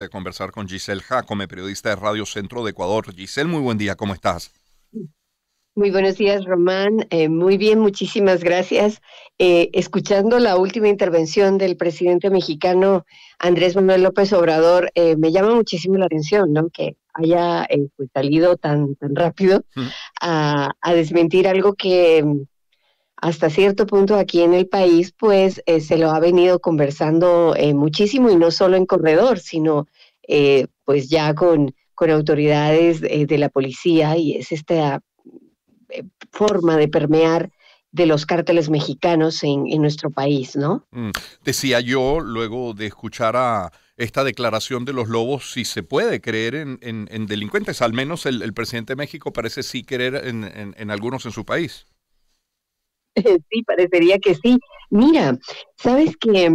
De conversar con Giselle Jacome, periodista de Radio Centro de Ecuador. Giselle, muy buen día, ¿cómo estás? Muy buenos días, Román. Muy bien, muchísimas gracias. Escuchando la última intervención del presidente mexicano Andrés Manuel López Obrador, me llama muchísimo la atención, ¿no? Que haya pues, salido tan rápido Mm. a desmentir algo que hasta cierto punto aquí en el país, pues se lo ha venido conversando muchísimo y no solo en corredor, sino pues ya con autoridades de la policía y es esta forma de permear de los cárteles mexicanos en nuestro país, ¿no? Mm. Decía yo, luego de escuchar a esta declaración de los lobos, si se puede creer en delincuentes. Al menos el presidente de México parece sí creer en algunos en su país. Sí, parecería que sí. Mira, sabes que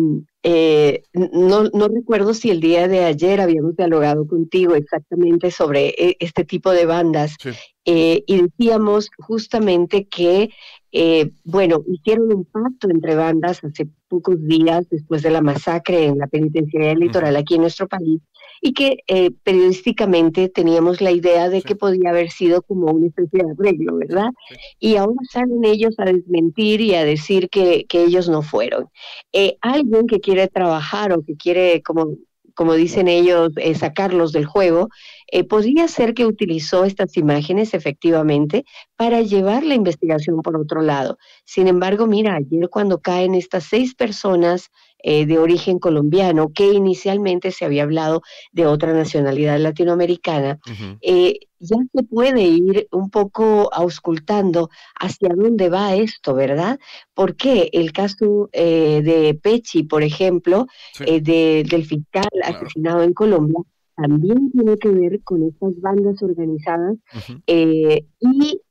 no recuerdo si el día de ayer habíamos dialogado contigo exactamente sobre este tipo de bandas Sí. y decíamos justamente que, bueno, hicieron un pacto entre bandas hace pocos días después de la masacre en la penitenciaría Ujú. litoral aquí en nuestro país y que periodísticamente teníamos la idea de Sí, que podía haber sido como una especie de arreglo, sí, ¿verdad? sí. Y ahora salen ellos a desmentir y a decir que ellos no fueron. Alguien que quiere trabajar o que quiere, como dicen ellos, sacarlos del juego, podría ser que utilizó estas imágenes efectivamente para llevar la investigación por otro lado. Sin embargo, mira, ayer cuando caen estas 6 personas de origen colombiano, que inicialmente se había hablado de otra nacionalidad latinoamericana, Ujú. ya se puede ir un poco auscultando hacia dónde va esto, ¿verdad? Porque el caso de Pechi, por ejemplo, Sí, del fiscal claro. asesinado en Colombia, también tiene que ver con estas bandas organizadas Ujú. y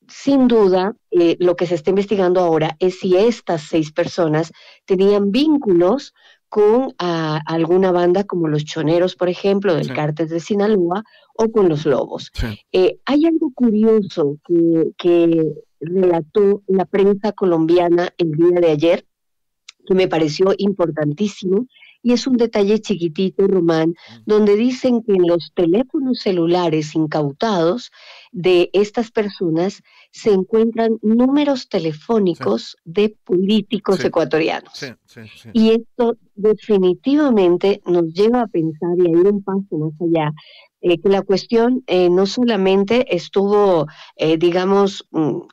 sin duda, lo que se está investigando ahora es si estas 6 personas tenían vínculos con alguna banda como los Choneros, por ejemplo, del Sí, Cártel de Sinaloa, o con los Lobos. sí. Hay algo curioso que relató la prensa colombiana el día de ayer, que me pareció importantísimo, y es un detalle chiquitito, Román, Mm. donde dicen que en los teléfonos celulares incautados de estas personas se encuentran números Sí, telefónicos de políticos sí, sí, ecuatorianos. sí, sí. Y esto definitivamente nos lleva a pensar y a ir un paso más allá, que la cuestión no solamente estuvo, digamos,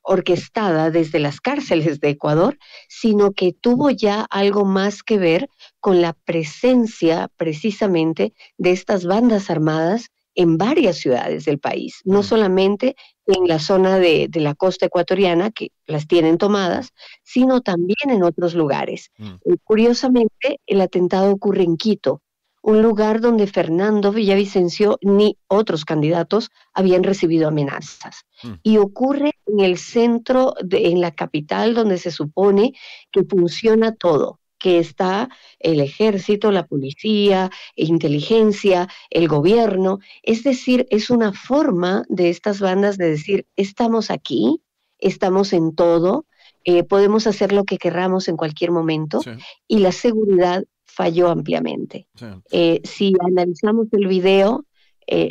orquestada desde las cárceles de Ecuador, sino que tuvo ya algo más que ver con la presencia precisamente de estas bandas armadas en varias ciudades del país, no Mm. solamente en la zona de la costa ecuatoriana, que las tienen tomadas, sino también en otros lugares. Mm. Curiosamente, el atentado ocurre en Quito, un lugar donde Fernando Villavicencio ni otros candidatos habían recibido amenazas. Mm. Y ocurre en el centro, en la capital, donde se supone que funciona todo, que está el ejército, la policía, inteligencia, el gobierno. Es decir, es una forma de estas bandas de decir, estamos aquí, estamos en todo, podemos hacer lo que querramos en cualquier momento Sí, y la seguridad falló ampliamente. sí, Si analizamos el video,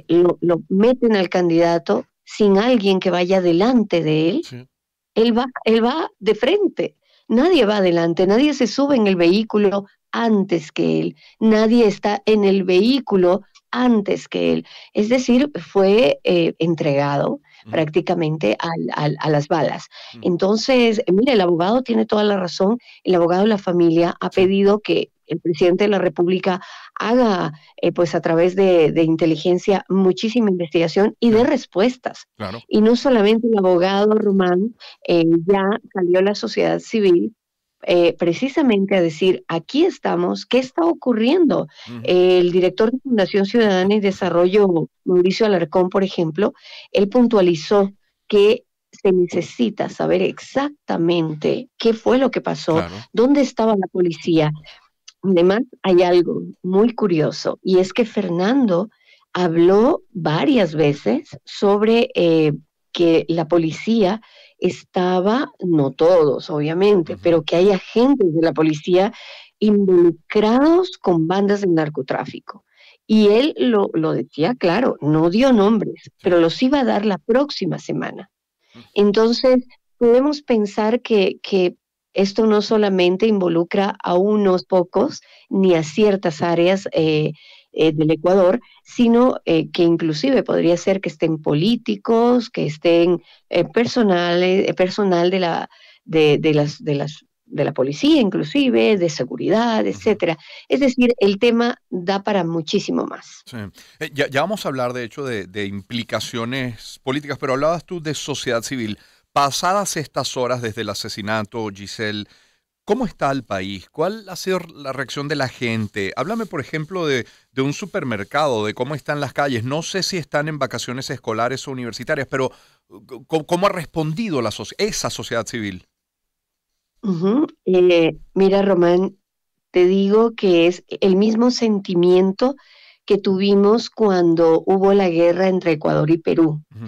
lo meten al candidato sin alguien que vaya delante de él, sí. él va de frente. Nadie va adelante, nadie se sube en el vehículo antes que él, nadie está en el vehículo antes que él. Es decir, fue entregado Mm. prácticamente a las balas. Mm. Entonces, mire, el abogado tiene toda la razón, el abogado de la familia ha Sí, pedido que el presidente de la República haga, pues a través de inteligencia, muchísima investigación y sí, de respuestas. claro. Y no solamente el abogado Román, ya salió la sociedad civil precisamente a decir, aquí estamos, ¿qué está ocurriendo? Ujú. El director de Fundación Ciudadana y Desarrollo, Mauricio Alarcón, por ejemplo, él puntualizó que se necesita saber exactamente qué fue lo que pasó, Claro. dónde estaba la policía. Además, hay algo muy curioso y es que Fernando habló varias veces sobre que la policía estaba, no todos obviamente, Ujú. pero que hay agentes de la policía involucrados con bandas de narcotráfico. Y él lo decía claro, no dio nombres, sí. pero los iba a dar la próxima semana. Mm, Entonces, podemos pensar que esto no solamente involucra a unos pocos ni a ciertas áreas del Ecuador, sino que inclusive podría ser que estén políticos, que estén personal de la policía, inclusive, de seguridad, ujú. etcétera. Es decir, el tema da para muchísimo más. Sí. Ya vamos a hablar, de hecho, de implicaciones políticas, pero hablabas tú de sociedad civil. Pasadas estas horas desde el asesinato, Giselle, ¿cómo está el país? ¿Cuál ha sido la reacción de la gente? Háblame, por ejemplo, de un supermercado, de cómo están las calles. No sé si están en vacaciones escolares o universitarias, pero ¿cómo ha respondido esa sociedad civil? Ujú. Mira, Román, te digo que es el mismo sentimiento que tuvimos cuando hubo la guerra entre Ecuador y Perú, Ujú,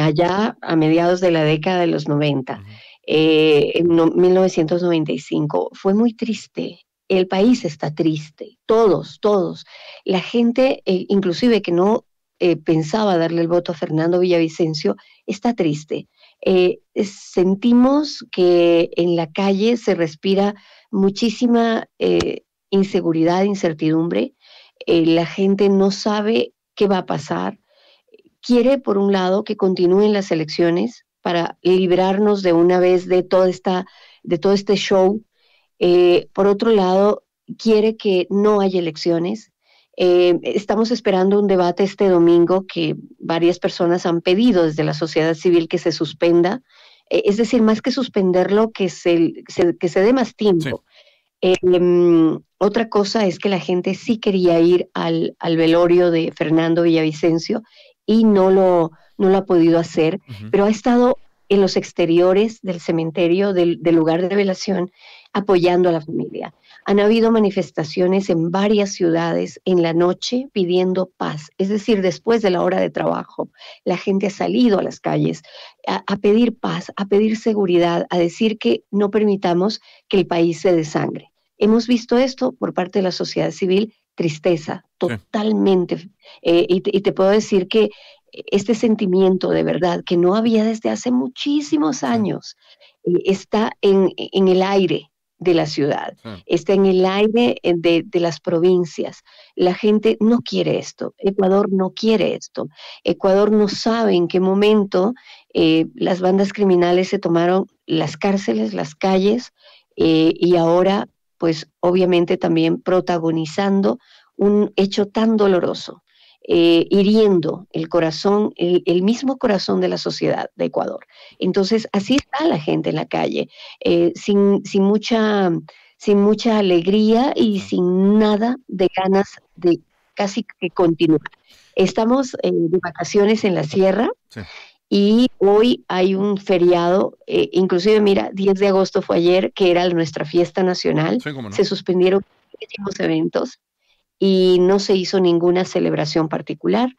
allá a mediados de la década de los 90, ujú, 1995. Fue muy triste. El país está triste, todos, todos. La gente, inclusive que no pensaba darle el voto a Fernando Villavicencio, está triste. Sentimos que en la calle se respira muchísima inseguridad, incertidumbre. La gente no sabe qué va a pasar. Quiere, por un lado, que continúen las elecciones para librarnos de una vez de todo este show. Por otro lado, quiere que no haya elecciones. Estamos esperando un debate este domingo que varias personas han pedido desde la sociedad civil que se suspenda. Es decir, más que suspenderlo, que se dé más sí. tiempo. Otra cosa es que la gente sí quería ir al velorio de Fernando Villavicencio y no lo ha podido hacer, Ujú, pero ha estado en los exteriores del cementerio, del lugar de velación, apoyando a la familia. Han habido manifestaciones en varias ciudades en la noche pidiendo paz, es decir, después de la hora de trabajo. La gente ha salido a las calles a pedir paz, a pedir seguridad, a decir que no permitamos que el país se desangre. Hemos visto esto por parte de la sociedad civil, tristeza, sí. totalmente. Y te puedo decir que este sentimiento de verdad que no había desde hace muchísimos Sí, años está en el aire de la ciudad, sí. está en el aire de las provincias. La gente no quiere esto, Ecuador no quiere esto, Ecuador no sabe en qué momento las bandas criminales se tomaron las cárceles, las calles, y ahora, pues obviamente también protagonizando un hecho tan doloroso, hiriendo el corazón, el mismo corazón de la sociedad de Ecuador. Entonces, así está la gente en la calle, sin mucha alegría y Sí, sin nada de ganas de casi que continuar. Estamos de vacaciones en la sierra, sí, y hoy hay un feriado, inclusive mira, 10 de agosto fue ayer, que era nuestra fiesta nacional, sí, cómo no. se suspendieron muchísimos eventos y no se hizo ninguna celebración particular,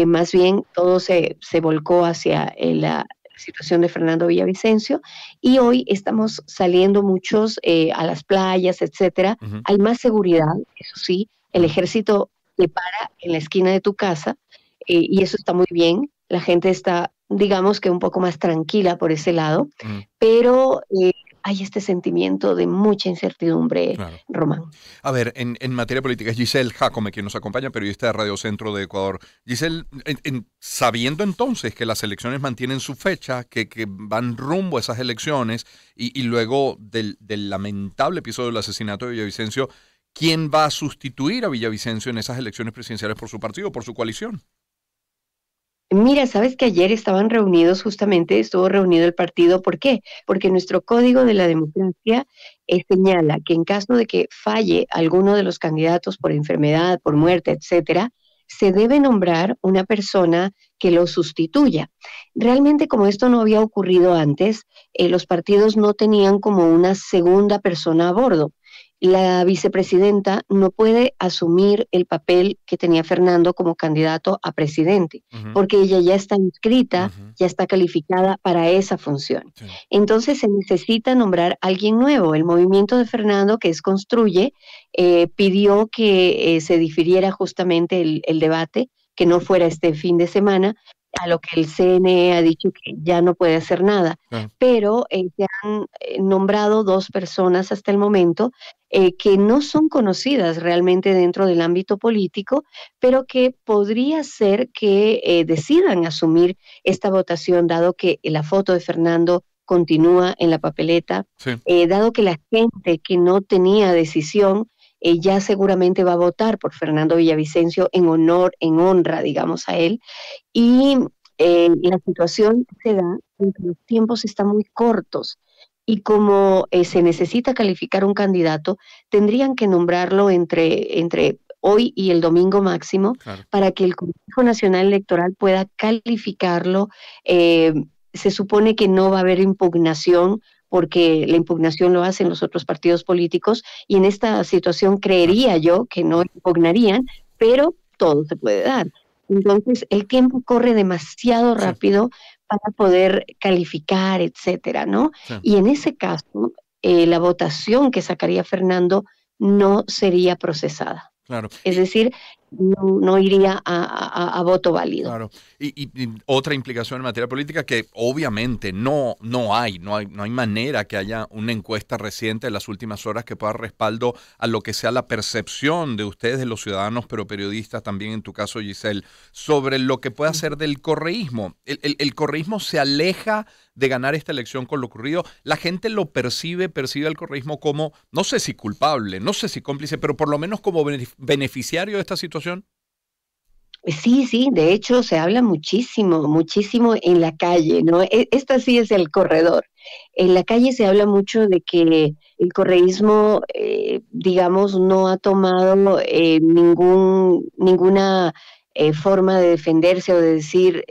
más bien todo se volcó hacia la situación de Fernando Villavicencio y hoy estamos saliendo muchos a las playas, etcétera. Ujú, Hay más seguridad, eso sí, el ujú, ejército te para en la esquina de tu casa y eso está muy bien. La gente está, digamos que un poco más tranquila por ese lado, ujú, pero hay este sentimiento de mucha incertidumbre, claro. Román. A ver, en materia política, es Giselle Jacome quien nos acompaña, periodista de Radio Centro de Ecuador. Giselle, sabiendo entonces que las elecciones mantienen su fecha, que van rumbo a esas elecciones, y luego del lamentable episodio del asesinato de Villavicencio, ¿quién va a sustituir a Villavicencio en esas elecciones presidenciales por su partido, por su coalición? Mira, sabes que ayer estaban reunidos, justamente estuvo reunido el partido. ¿Por qué? Porque nuestro código de la democracia señala que en caso de que falle alguno de los candidatos por enfermedad, por muerte, etcétera, se debe nombrar una persona que lo sustituya. Realmente, como esto no había ocurrido antes, los partidos no tenían como una segunda persona a bordo. la vicepresidenta no puede asumir el papel que tenía Fernando como candidato a presidente, Ujú, porque ella ya está inscrita, ujú, ya está calificada para esa función. sí, Entonces se necesita nombrar a alguien nuevo. El movimiento de Fernando, que es Construye, pidió que se difiriera justamente el debate, que no fuera este fin de semana, a lo que el CNE ha dicho que ya no puede hacer nada. claro. Pero se han nombrado dos personas hasta el momento que no son conocidas realmente dentro del ámbito político, pero que podría ser que decidan asumir esta votación, dado que la foto de Fernando continúa en la papeleta, Sí, dado que la gente que no tenía decisión ya seguramente va a votar por Fernando Villavicencio en honor, en honra, digamos, a él. Y la situación se da en que los tiempos están muy cortos y como se necesita calificar un candidato, tendrían que nombrarlo entre hoy y el domingo máximo claro. para que el Consejo Nacional Electoral pueda calificarlo. Eh, Se supone que no va a haber impugnación porque la impugnación lo hacen los otros partidos políticos y en esta situación Claro, creería yo que no impugnarían, pero todo se puede dar. Entonces, el tiempo corre demasiado sí, rápido para poder calificar, etcétera, ¿no? sí, Y en ese caso, la votación que sacaría Fernando no sería procesada. claro. Es decir, no iría a voto válido. Claro. Y otra implicación en materia política que obviamente no hay manera que haya una encuesta reciente de las últimas horas que pueda dar respaldo a lo que sea la percepción de ustedes, de los ciudadanos, pero periodistas también en tu caso, Giselle, sobre lo que puede hacer del correísmo. El correísmo se aleja de ganar esta elección con lo ocurrido. La gente lo percibe al correísmo como, no sé si culpable, no sé si cómplice, pero por lo menos como beneficiario de esta situación. Sí, sí, de hecho se habla muchísimo, muchísimo en la calle, ¿no? Esta sí es el corredor. En la calle se habla mucho de que el correísmo, digamos, no ha tomado ninguna forma de defenderse o de decir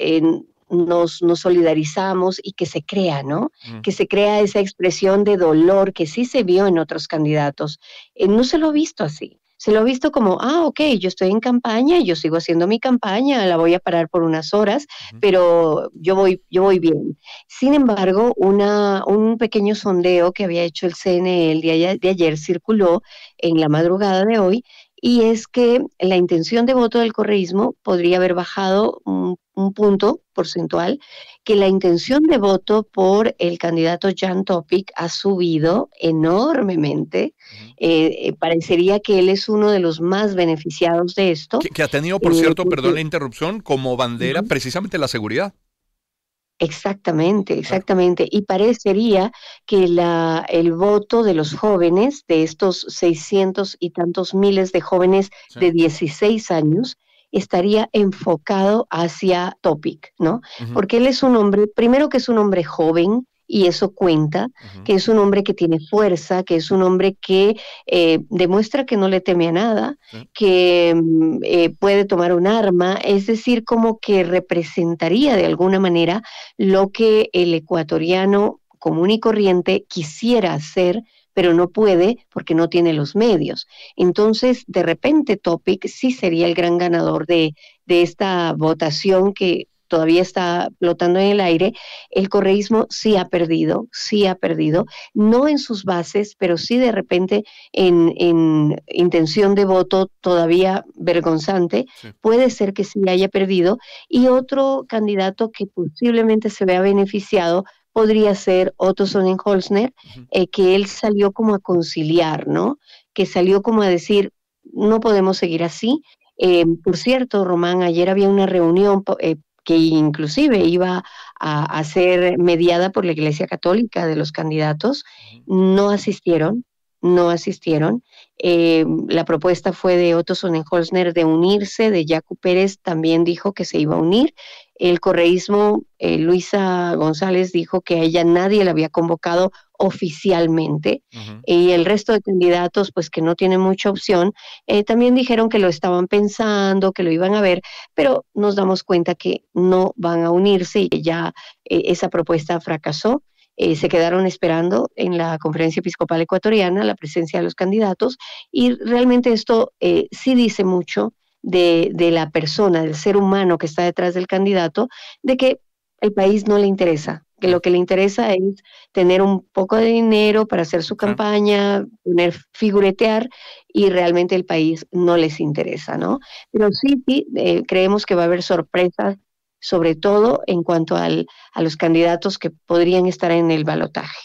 nos solidarizamos y que se crea, ¿no? Mm, Que se crea esa expresión de dolor que sí se vio en otros candidatos. No se lo ha visto así. Se lo ha visto como, ok, yo estoy en campaña, yo sigo haciendo mi campaña, la voy a parar por unas horas, ujú, pero yo voy bien. Sin embargo, un pequeño sondeo que había hecho el CNE el día de ayer circuló en la madrugada de hoy, y es que la intención de voto del correísmo podría haber bajado un punto porcentual, que la intención de voto por el candidato Jan Topic ha subido enormemente. ujú. Parecería que él es uno de los más beneficiados de esto. Que ha tenido, por cierto, perdón Porque, la interrupción, como bandera ujú, precisamente la seguridad. exactamente, Claro. exactamente. Y parecería que el voto de los jóvenes, de estos 600 y tantos miles de jóvenes Sí. de 16 años, estaría enfocado hacia Topic, ¿no? Ujú, Porque él es un hombre, primero que es un hombre joven, y eso cuenta, ujú, que es un hombre que tiene fuerza, que es un hombre que demuestra que no le teme a nada, sí, que puede tomar un arma, es decir, como que representaría de alguna manera lo que el ecuatoriano común y corriente quisiera hacer, pero no puede porque no tiene los medios. Entonces, de repente, Topic sí sería el gran ganador de esta votación que todavía está flotando en el aire. El correísmo sí ha perdido, no en sus bases, pero sí de repente en intención de voto todavía vergonzante, sí. puede ser que sí haya perdido, y otro candidato que posiblemente se vea beneficiado podría ser Otto Sonnenholzner, Ujú, que él salió como a conciliar, ¿no? Que salió como a decir, no podemos seguir así. Por cierto, Román, ayer había una reunión que inclusive iba a ser mediada por la Iglesia Católica de los candidatos, ujú, no asistieron, no asistieron. La propuesta fue de Otto Sonnenholzner de unirse, de Yacu Pérez también dijo que se iba a unir. El correísmo, Luisa González dijo que a ella nadie la había convocado oficialmente, ujú. y el resto de candidatos, pues que no tienen mucha opción, también dijeron que lo estaban pensando, que lo iban a ver, pero nos damos cuenta que no van a unirse y que ya esa propuesta fracasó. se quedaron esperando en la Conferencia Episcopal Ecuatoriana la presencia de los candidatos y realmente esto sí dice mucho de la persona, del ser humano que está detrás del candidato, de que el país no le interesa, que lo que le interesa es tener un poco de dinero para hacer su Sí. campaña, figuretear, y realmente el país no les interesa, ¿no? Pero sí, creemos que va a haber sorpresas, sobre todo en cuanto a los candidatos que podrían estar en el balotaje.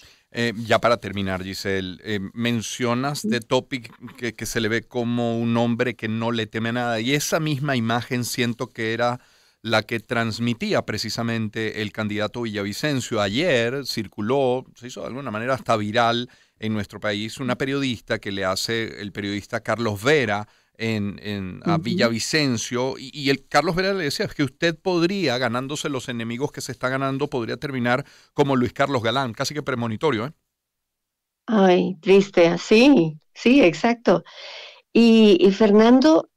Ya para terminar, Giselle, mencionas de Topic que se le ve como un hombre que no le teme a nada y esa misma imagen siento que era la que transmitía precisamente el candidato Villavicencio. Ayer circuló, se hizo de alguna manera hasta viral en nuestro país, una periodista que le hace el periodista Carlos Vera a Ujú. Villavicencio y el Carlos Vera le decía que usted podría, ganándose los enemigos que se está ganando, podría terminar como Luis Carlos Galán, casi que premonitorio, ¿eh? Ay, triste, así, sí, exacto. Y Fernando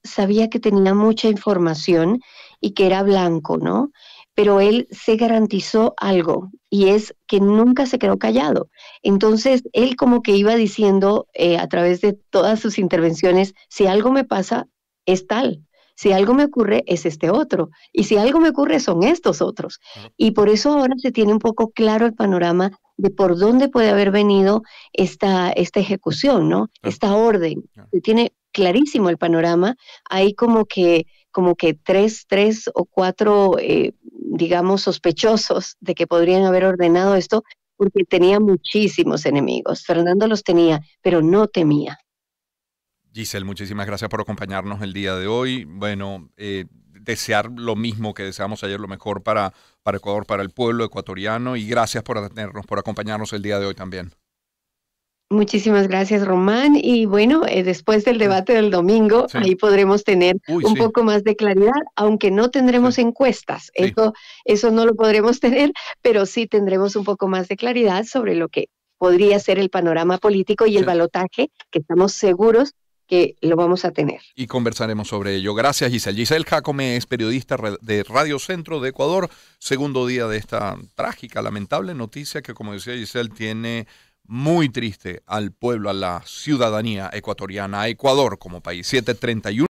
sabía que tenía mucha información y que era blanco, ¿no? Pero él se garantizó algo y es que nunca se quedó callado. Entonces, él como que iba diciendo a través de todas sus intervenciones, si algo me pasa, es tal. Si algo me ocurre, es este otro. Y si algo me ocurre, son estos otros. Claro, Y por eso ahora se tiene un poco claro el panorama de por dónde puede haber venido esta ejecución, ¿no? claro, Esta orden. claro. Se tiene clarísimo el panorama. Hay como que tres o cuatro, digamos, sospechosos de que podrían haber ordenado esto porque tenía muchísimos enemigos. Fernando los tenía, pero no temía. Giselle, muchísimas gracias por acompañarnos el día de hoy. Bueno, desear lo mismo que deseamos ayer, lo mejor para Ecuador, para el pueblo ecuatoriano y gracias por atendernos, por acompañarnos el día de hoy también. Muchísimas gracias, Román. Y bueno, después del Mm, debate del domingo, sí. ahí podremos tener Uy, un sí, poco más de claridad, aunque no sí, tendremos encuestas. sí, Eso no lo podremos tener, pero sí tendremos un poco más de claridad sobre lo que podría ser el panorama político y el sí. balotaje, que estamos seguros que lo vamos a tener. Y conversaremos sobre ello. Gracias, Giselle. Giselle Jacome es periodista de Radio Centro de Ecuador. Segundo día de esta trágica, lamentable noticia que, como decía Giselle, tiene muy triste al pueblo, a la ciudadanía ecuatoriana, a Ecuador como país. 7:31.